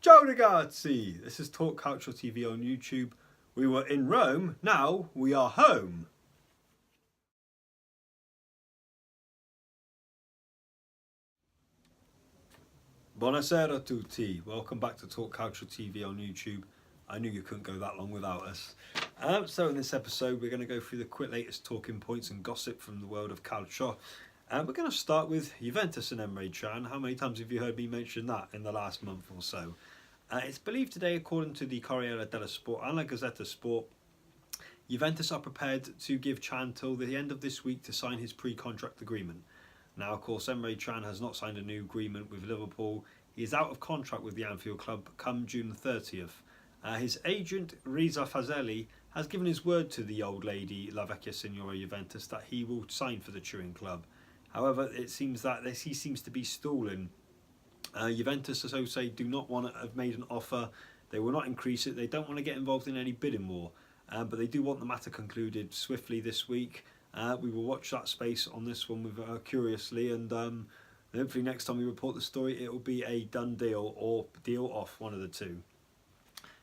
Ciao ragazzi! This is Talk Calcio TV on YouTube. We were in Rome, now we are home. Buonasera a tutti. Welcome back to Talk Calcio TV on YouTube. I knew you couldn't go that long without us. So in this episode, we're going to go through the latest talking points and gossip from the world of Calcio. We're going to start with Juventus and Emre Can. How many times have you heard me mention that in the last month or so? It's believed today, according to the Corriere dello Sport and La Gazzetta Sport, Juventus are prepared to give Can till the end of this week to sign his pre-contract agreement. Now, of course, Emre Can has not signed a new agreement with Liverpool. He is out of contract with the Anfield club come June 30th. His agent, Reza Fazeli, has given his word to the old lady, La Vecchia Signora Juventus, that he will sign for the Turin club. However, it seems that he seems to be stalling. Juventus, as I say, do not want to have made an offer. They will not increase it. They don't want to get involved in any bidding war. But they do want the matter concluded swiftly this week. We will watch that space on this one with curiously, and hopefully next time we report the story, it will be a done deal or deal off, one of the two.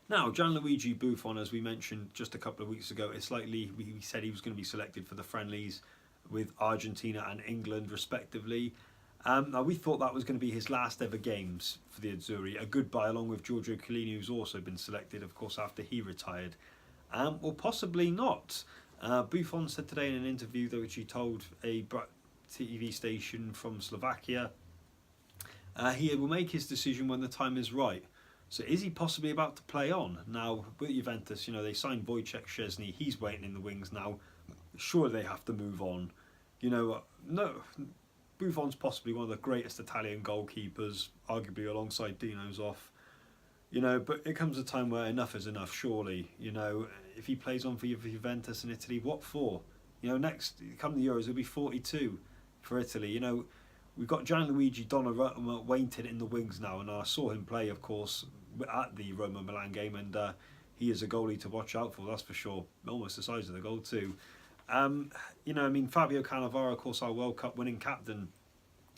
Now, Gianluigi Buffon, as we mentioned just a couple of weeks ago, it's likely we said he was going to be selected for the friendlies with Argentina and England, respectively. Now, we thought that was going to be his last ever games for the Azzurri, a goodbye along with Giorgio Chiellini, who's also been selected, of course, after he retired. Well, possibly not. Buffon said today in an interview, though, which he told a TV station from Slovakia, he will make his decision when the time is right. So is he possibly about to play on? Now, with Juventus, they signed Wojciech Szczesny. He's waiting in the wings now. Sure, they have to move on. No, Buffon's possibly one of the greatest Italian goalkeepers, arguably alongside Dino Zoff. But it comes a time where enough is enough, surely. If he plays on for Juventus and Italy, what for? Next, come the Euros, he'll be 42 for Italy. We've got Gianluigi Donnarumma waiting in the wings now, and I saw him play, of course, at the Roma-Milan game, and he is a goalie to watch out for, that's for sure. Almost the size of the goal too. Fabio Cannavaro, of course, our World Cup winning captain,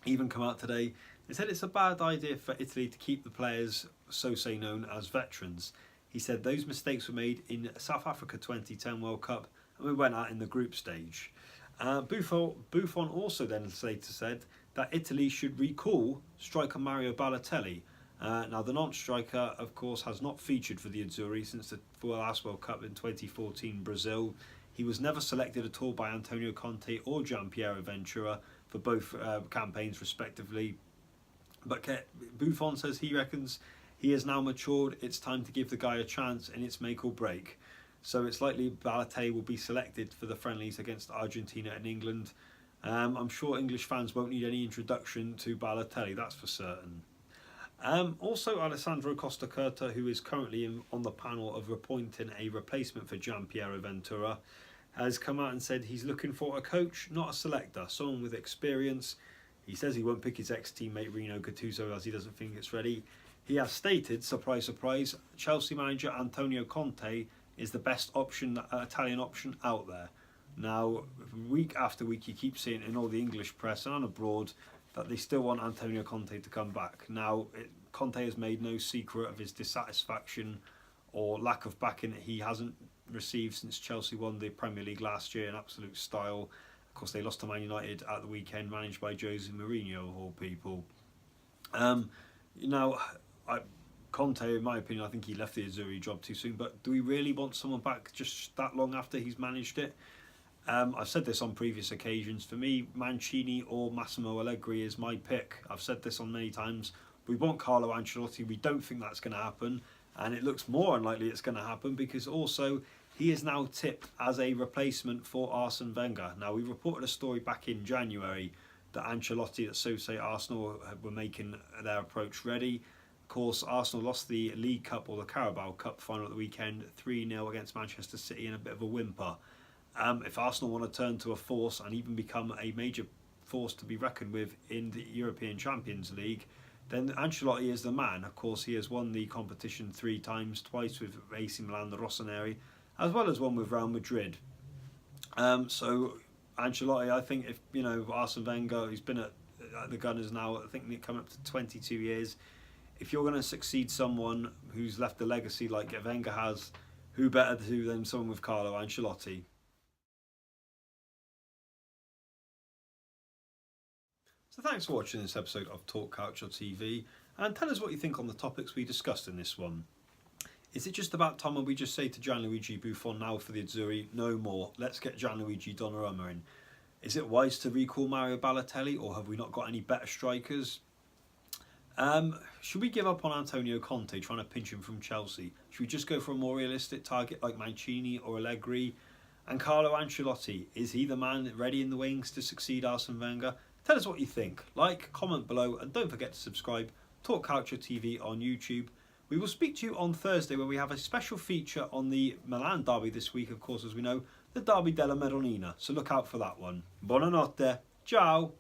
even come out today. He said it's a bad idea for Italy to keep the players, known as veterans. He said those mistakes were made in South Africa 2010 World Cup, and we went out in the group stage. Buffon also then later said that Italy should recall striker Mario Balotelli. Now, the non-striker, of course, has not featured for the Azzurri since the last World Cup in 2014 Brazil. He was never selected at all by Antonio Conte or Gianpiero Ventura for both campaigns, respectively. But Buffon says he reckons he has now matured. It's time to give the guy a chance, and it's make or break. So it's likely Balotelli will be selected for the friendlies against Argentina and England. I'm sure English fans won't need any introduction to Balotelli, that's for certain. Also, Alessandro Costa Curta, who is currently on the panel of appointing a replacement for Gianpiero Ventura, has come out and said he's looking for a coach, not a selector, someone with experience. He says he won't pick his ex-teammate Rino Gattuso as he doesn't think it's ready. He has stated, surprise, surprise, Chelsea manager Antonio Conte is the best option, Italian option out there. Now, week after week, you keep seeing in all the English press and abroad that they still want Antonio Conte to come back. Now, Conte has made no secret of his dissatisfaction or lack of backing that he hasn't received since Chelsea won the Premier League last year in absolute style. Of course, they lost to Man United at the weekend, managed by Jose Mourinho, of all people. Conte, in my opinion, I think he left the Azzurri job too soon, but do we really want someone back just that long after he's managed it? I've said this on previous occasions. For me, Mancini or Massimo Allegri is my pick. I've said this on many times. We want Carlo Ancelotti. We don't think that's going to happen, and it looks more unlikely it's going to happen because also he is now tipped as a replacement for Arsene Wenger. Now, we reported a story back in January that Ancelotti, at Arsenal, were making their approach ready. Of course, Arsenal lost the League Cup or the Carabao Cup final at the weekend, 3-0 against Manchester City in a bit of a whimper. If Arsenal want to turn to a force and even become a major force to be reckoned with in the European Champions League, then Ancelotti is the man. Of course, he has won the competition 3 times, twice with AC Milan, the Rossoneri, as well as one with Real Madrid. So Ancelotti, I think if Arsene Wenger, who's been at the Gunners now, I think they're coming up to 22 years. if you're going to succeed someone who's left a legacy like Wenger has, who better than someone with Carlo Ancelotti? So thanks for watching this episode of Talk Calcio TV, and tell us what you think on the topics we discussed in this one. Is it just about time when we just say to Gianluigi Buffon, now for the Azzurri, no more, let's get Gianluigi Donnarumma in? Is it wise to recall Mario Balotelli, or have we not got any better strikers? Should we give up on Antonio Conte trying to pinch him from Chelsea? Should we just go for a more realistic target like Mancini or Allegri? And Carlo Ancelotti, is he the man ready in the wings to succeed Arsene Wenger? Tell us what you think. Like, comment below, and don't forget to subscribe. Talk Calcio TV on YouTube. We will speak to you on Thursday, where we have a special feature on the Milan derby this week, of course, as we know, the Derby della Madonnina. So look out for that one. Buonanotte. Ciao.